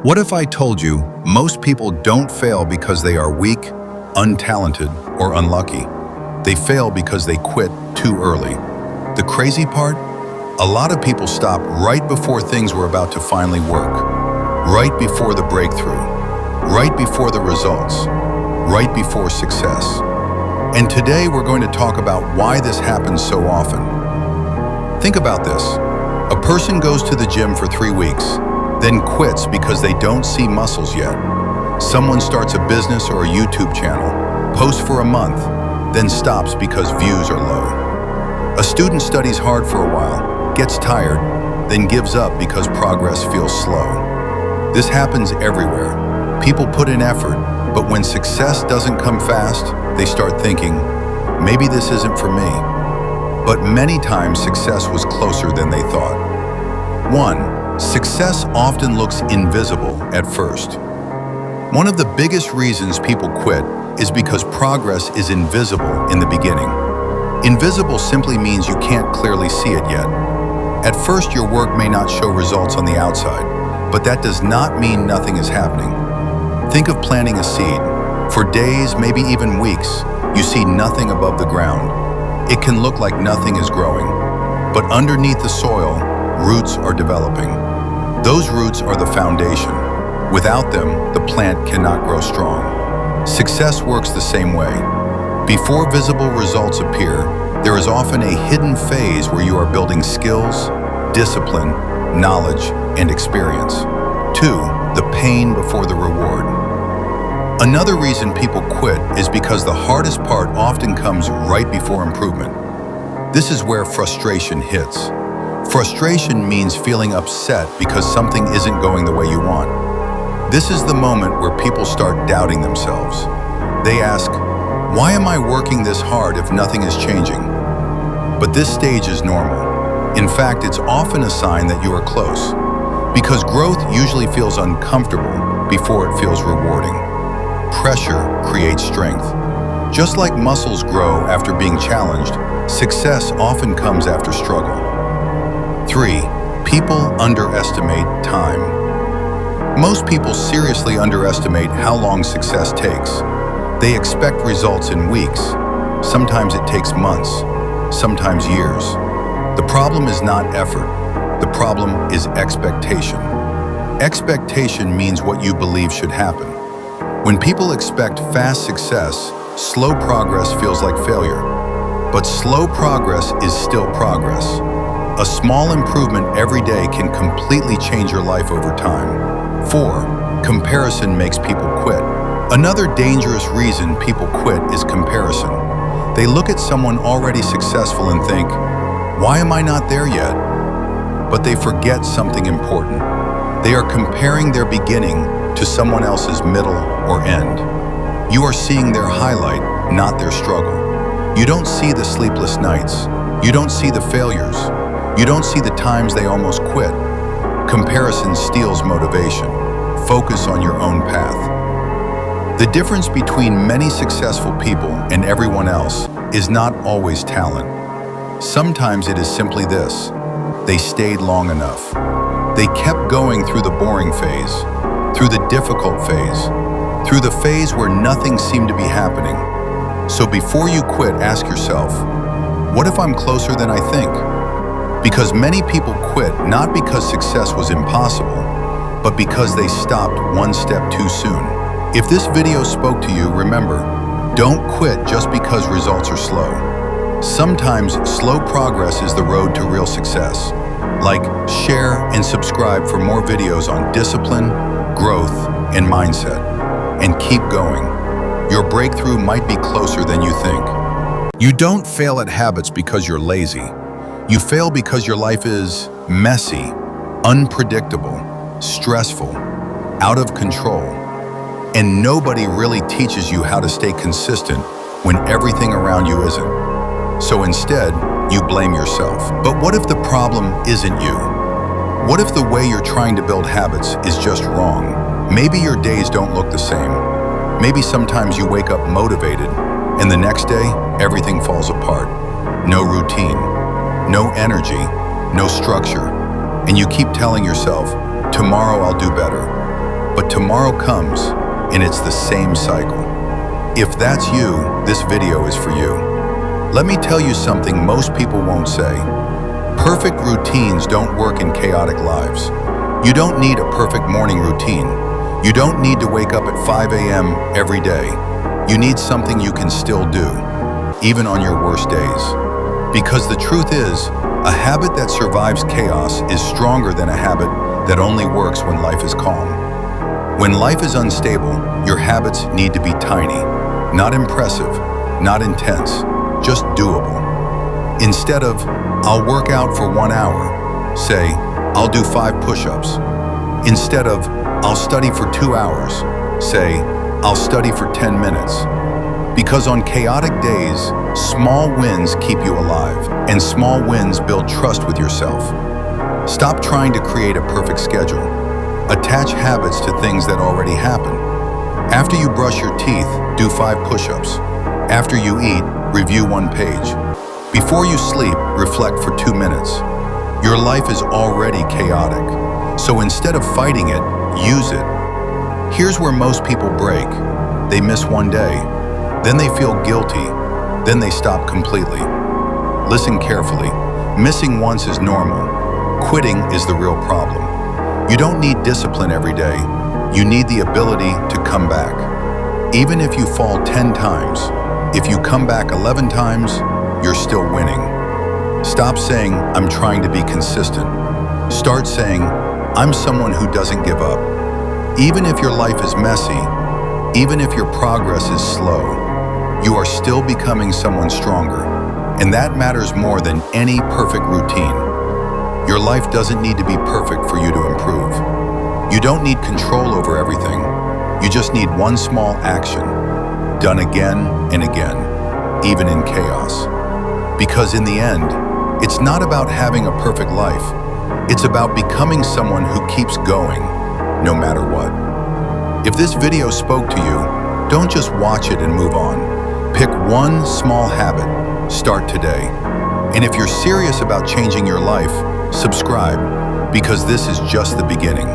What if I told you most people don't fail because they are weak, untalented, or unlucky? They fail because they quit too early. The crazy part? A lot of people stop right before things were about to finally work, right before the breakthrough, right before the results, right before success. And today we're going to talk about why this happens so often. Think about this. A person goes to the gym for 3 weeks, then quits because they don't see muscles yet. Someone starts a business or a YouTube channel, posts for a month, then stops because views are low. A student studies hard for a while, gets tired, then gives up because progress feels slow. This happens everywhere. People put in effort, but when success doesn't come fast, they start thinking, maybe this isn't for me. But many times success was closer than they thought. 1. Success often looks invisible at first. One of the biggest reasons people quit is because progress is invisible in the beginning. Invisible simply means you can't clearly see it yet. At first, your work may not show results on the outside, but that does not mean nothing is happening. Think of planting a seed. For days, maybe even weeks, you see nothing above the ground. It can look like nothing is growing, but underneath the soil, roots are developing. Those roots are the foundation. Without them, the plant cannot grow strong. Success works the same way. Before visible results appear, there is often a hidden phase where you are building skills, discipline, knowledge, and experience. 2. The pain before the reward. Another reason people quit is because the hardest part often comes right before improvement. This is where frustration hits. Frustration means feeling upset because something isn't going the way you want. This is the moment where people start doubting themselves. They ask, why am I working this hard if nothing is changing? But this stage is normal. In fact, it's often a sign that you are close, because growth usually feels uncomfortable before it feels rewarding. Pressure creates strength. Just like muscles grow after being challenged, success often comes after struggle. 3. People underestimate time. Most people seriously underestimate how long success takes. They expect results in weeks. Sometimes it takes months, sometimes years. The problem is not effort. The problem is expectation. Expectation means what you believe should happen. When people expect fast success, slow progress feels like failure. But slow progress is still progress. A small improvement every day can completely change your life over time. 4. Comparison makes people quit. Another dangerous reason people quit is comparison. They look at someone already successful and think, why am I not there yet? But they forget something important. They are comparing their beginning to someone else's middle or end. You are seeing their highlight, not their struggle. You don't see the sleepless nights. You don't see the failures. You don't see the times they almost quit. Comparison steals motivation. Focus on your own path. The difference between many successful people and everyone else is not always talent. Sometimes it is simply this: they stayed long enough. They kept going through the boring phase, through the difficult phase, through the phase where nothing seemed to be happening. So before you quit, ask yourself, what if I'm closer than I think? Because many people quit not because success was impossible, but because they stopped one step too soon. If this video spoke to you, remember, don't quit just because results are slow. Sometimes slow progress is the road to real success. Like, share, and subscribe for more videos on discipline, growth, and mindset. And keep going. Your breakthrough might be closer than you think. You don't fail at habits because you're lazy. You fail because your life is messy, unpredictable, stressful, out of control. And nobody really teaches you how to stay consistent when everything around you isn't. So instead, you blame yourself. But what if the problem isn't you? What if the way you're trying to build habits is just wrong? Maybe your days don't look the same. Maybe sometimes you wake up motivated, and the next day, everything falls apart. No routine, no energy, no structure. And you keep telling yourself, tomorrow I'll do better. tomorrow comes and it's the same cycle. If that's you, this video is for you. Let me tell you something most people won't say. Perfect routines don't work in chaotic lives. You don't need a perfect morning routine. You don't need to wake up at 5 a.m. every day. You need something you can still do, even on your worst days. Because the truth is, a habit that survives chaos is stronger than a habit that only works when life is calm. When life is unstable, your habits need to be tiny, not impressive, not intense, just doable. Instead of, I'll work out for 1 hour, say, I'll do 5 push-ups. Instead of, I'll study for 2 hours, say, I'll study for 10 minutes. Because on chaotic days, small wins keep you alive, and small wins build trust with yourself. Stop trying to create a perfect schedule. Attach habits to things that already happen. After you brush your teeth, do 5 push-ups. After you eat, review 1 page. Before you sleep, reflect for 2 minutes. Your life is already chaotic, so instead of fighting it, use it. Here's where most people break. They miss 1 day, then they feel guilty, then they stop completely. Listen carefully. Missing once is normal. Quitting is the real problem. You don't need discipline every day. You need the ability to come back. Even if you fall 10 times, if you come back 11 times, you're still winning. Stop saying, I'm trying to be consistent. Start saying, I'm someone who doesn't give up. Even if your life is messy, even if your progress is slow, you are still becoming someone stronger. And that matters more than any perfect routine. Your life doesn't need to be perfect for you to improve. You don't need control over everything. You just need 1 small action, done again and again, even in chaos. Because in the end, it's not about having a perfect life. It's about becoming someone who keeps going, no matter what. If this video spoke to you, don't just watch it and move on. Pick 1 small habit, start today. And if you're serious about changing your life, subscribe, because this is just the beginning.